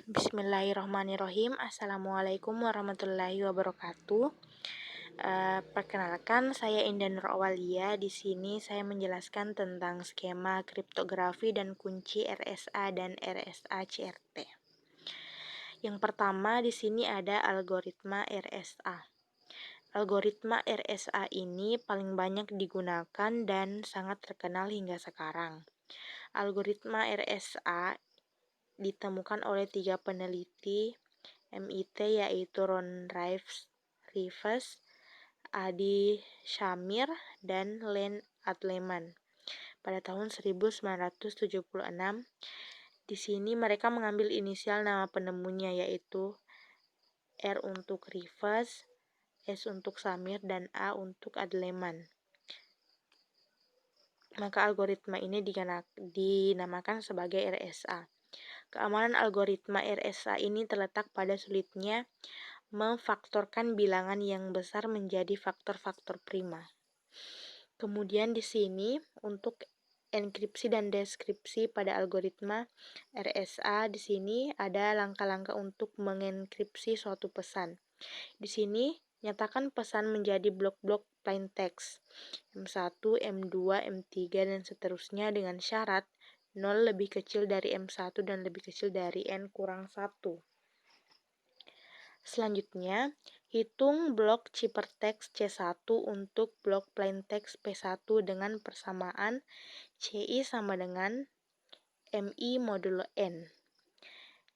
Bismillahirrahmanirrahim. Assalamualaikum warahmatullahi wabarakatuh. Perkenalkan, saya Indah Nur Awalia. Di sini saya menjelaskan tentang skema kriptografi dan kunci RSA dan RSA CRT. Yang pertama di sini ada algoritma RSA. Algoritma RSA ini paling banyak digunakan dan sangat terkenal hingga sekarang. Algoritma RSA ditemukan oleh 3 peneliti MIT, yaitu Ron Rivers, Adi Shamir, dan Len Adleman pada tahun 1976. Di sini mereka mengambil inisial nama penemunya, yaitu R untuk Rivers, S untuk Shamir, dan A untuk Adleman. Maka algoritma ini dinamakan sebagai RSA. Keamanan algoritma RSA ini terletak pada sulitnya memfaktorkan bilangan yang besar menjadi faktor-faktor prima. Kemudian di sini untuk enkripsi dan deskripsi pada algoritma RSA, di sini ada langkah-langkah untuk mengenkripsi suatu pesan. Di sini nyatakan pesan menjadi blok-blok plain text M1, M2, M3, dan seterusnya dengan syarat 0 lebih kecil dari M1 dan lebih kecil dari N kurang 1. Selanjutnya, hitung blok ciphertext C1 untuk blok plaintext P1 dengan persamaan CI sama dengan MI modulo N.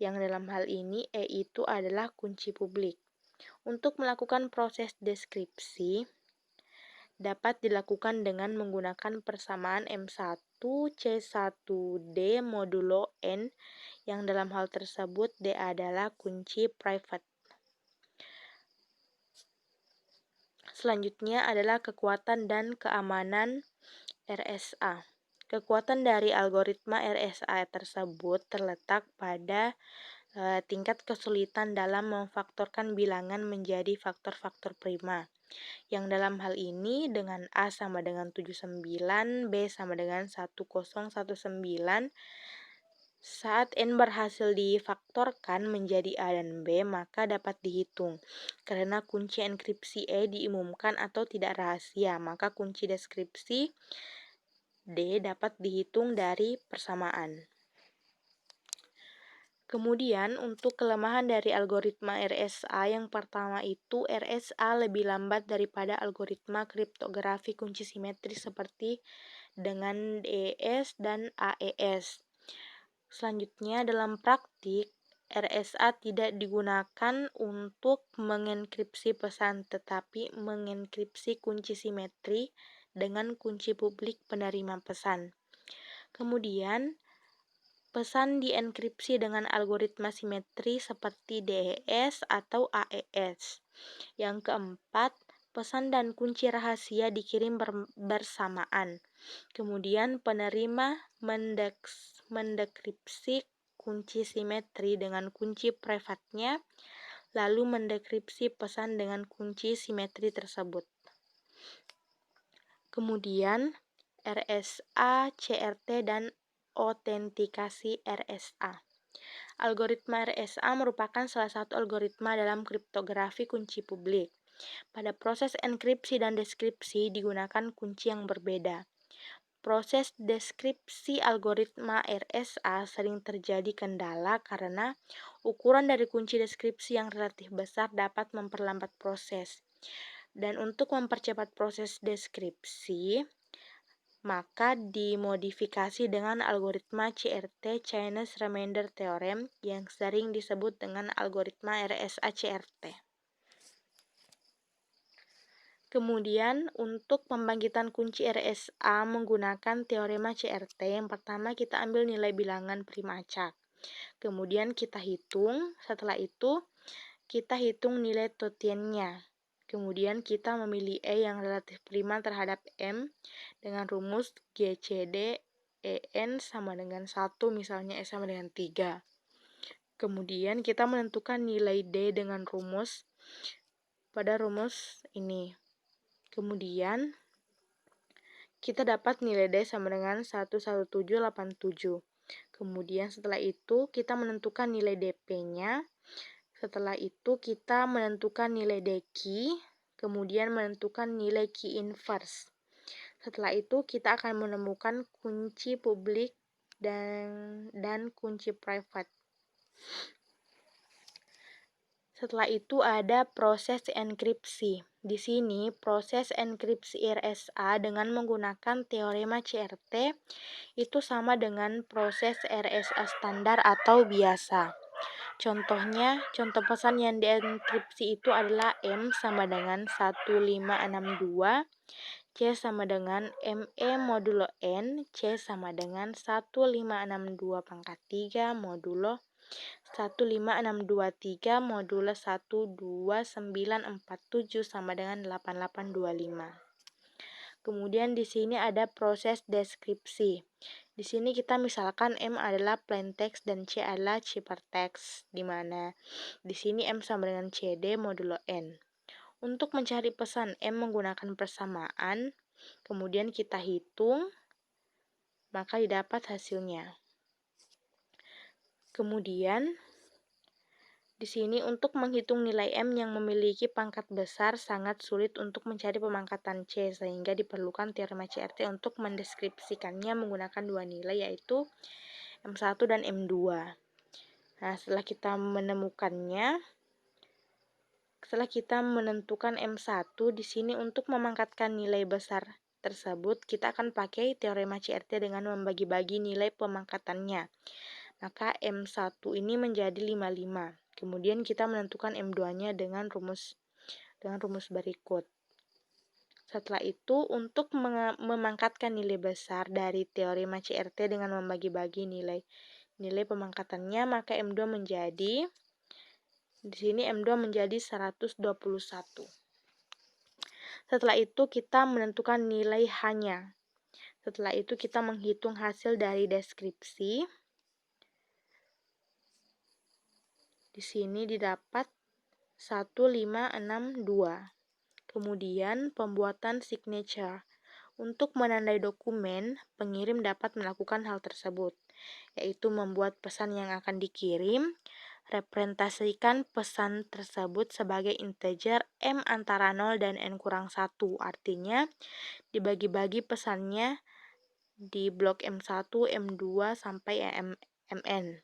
Yang dalam hal ini E itu adalah kunci publik. Untuk melakukan proses deskripsi dapat dilakukan dengan menggunakan persamaan M1 C1D modulo N, yang dalam hal tersebut D adalah kunci private. Selanjutnya adalah kekuatan dan keamanan RSA. Kekuatan dari algoritma RSA tersebut terletak pada tingkat kesulitan dalam memfaktorkan bilangan menjadi faktor-faktor prima. Yang dalam hal ini dengan A sama dengan 79, B sama dengan 1019, saat N berhasil difaktorkan menjadi A dan B, maka dapat dihitung. Karena kunci enkripsi E diumumkan atau tidak rahasia, maka kunci deskripsi D dapat dihitung dari persamaan. Kemudian untuk kelemahan dari algoritma RSA, yang pertama itu RSA lebih lambat daripada algoritma kriptografi kunci simetris seperti dengan DES dan AES. Selanjutnya, dalam praktik RSA tidak digunakan untuk mengenkripsi pesan, tetapi mengenkripsi kunci simetri dengan kunci publik penerima pesan. Kemudian, pesan dienkripsi dengan algoritma simetri seperti DES atau AES. Yang keempat, pesan dan kunci rahasia dikirim bersamaan. Kemudian penerima mendekripsi kunci simetri dengan kunci privatnya, lalu mendekripsi pesan dengan kunci simetri tersebut. Kemudian RSA, CRT, dan autentikasi RSA. Algoritma RSA merupakan salah satu algoritma dalam kriptografi kunci publik. Pada proses enkripsi dan deskripsi digunakan kunci yang berbeda. Proses deskripsi algoritma RSA sering terjadi kendala karena ukuran dari kunci deskripsi yang relatif besar dapat memperlambat proses. Dan untuk mempercepat proses deskripsi, maka dimodifikasi dengan algoritma CRT, Chinese Remainder Theorem, yang sering disebut dengan algoritma RSA CRT. Kemudian untuk pembangkitan kunci RSA menggunakan teorema CRT, yang pertama kita ambil nilai bilangan prima acak. Kemudian kita hitung, setelah itu kita hitung nilai totiennya. Kemudian kita memilih E yang relatif prima terhadap M dengan rumus GCD EN sama dengan 1, misalnya E sama dengan 3. Kemudian kita menentukan nilai D dengan rumus pada rumus ini. Kemudian kita dapat nilai D sama dengan 11787. Kemudian setelah itu kita menentukan nilai DP-nya. Setelah itu kita menentukan nilai DQ, kemudian menentukan nilai key inverse. Setelah itu kita akan menemukan kunci publik dan kunci private. Setelah itu ada proses enkripsi. Di sini proses enkripsi RSA dengan menggunakan teorema CRT itu sama dengan proses RSA standar atau biasa. Contohnya, contoh pesan yang dienkripsi itu adalah M sama dengan 1562, C sama dengan ME modulo N, C sama dengan 1562 pangkat 3 modulo 15623 modulo 12947 sama dengan 8825. Kemudian di sini ada proses deskripsi. Di sini kita misalkan M adalah plain text dan C adalah ciphertext, di mana di sini M sama dengan CD modulo N. Untuk mencari pesan M menggunakan persamaan, kemudian kita hitung, maka didapat hasilnya. Kemudian di sini untuk menghitung nilai M yang memiliki pangkat besar sangat sulit untuk mencari pemangkatan C, sehingga diperlukan teorema CRT untuk mendeskripsikannya menggunakan dua nilai, yaitu M1 dan M2. Nah, setelah kita menentukan M1, di sini untuk memangkatkan nilai besar tersebut, kita akan pakai teorema CRT dengan membagi-bagi nilai pemangkatannya. Maka M1 ini menjadi 55. Kemudian kita menentukan M2-nya dengan rumus berikut. Setelah itu, untuk memangkatkan nilai besar dari teorema CRT dengan membagi-bagi nilai pemangkatannya, maka M2 menjadi, di sini M2 menjadi 121. Setelah itu kita menentukan nilai H-nya. Setelah itu kita menghitung hasil dari deskripsi. Di sini didapat 1562. Kemudian pembuatan signature. Untuk menandai dokumen, pengirim dapat melakukan hal tersebut, yaitu membuat pesan yang akan dikirim, representasikan pesan tersebut sebagai integer M antara 0 dan N kurang 1. Artinya, dibagi-bagi pesannya di blok M1, M2, sampai MN.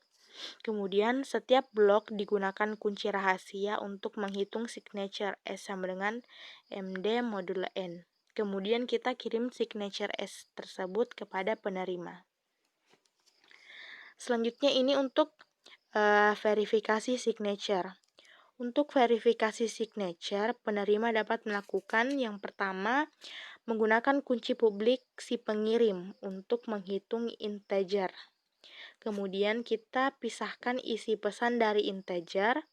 Kemudian, setiap blok digunakan kunci rahasia untuk menghitung signature S sama dengan MD modulo N. Kemudian kita kirim signature S tersebut kepada penerima. Selanjutnya ini untuk verifikasi signature. Untuk verifikasi signature, penerima dapat melakukan yang pertama, menggunakan kunci publik si pengirim untuk menghitung integer. Kemudian kita pisahkan isi pesan dari integer.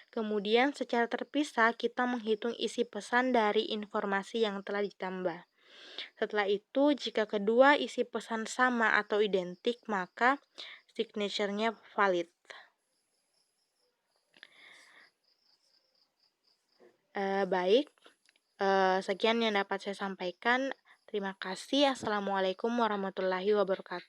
Kemudian secara terpisah kita menghitung isi pesan dari informasi yang telah ditambah. Setelah itu, jika kedua isi pesan sama atau identik, maka signature-nya valid. Baik, sekian yang dapat saya sampaikan. Terima kasih. Assalamualaikum warahmatullahi wabarakatuh.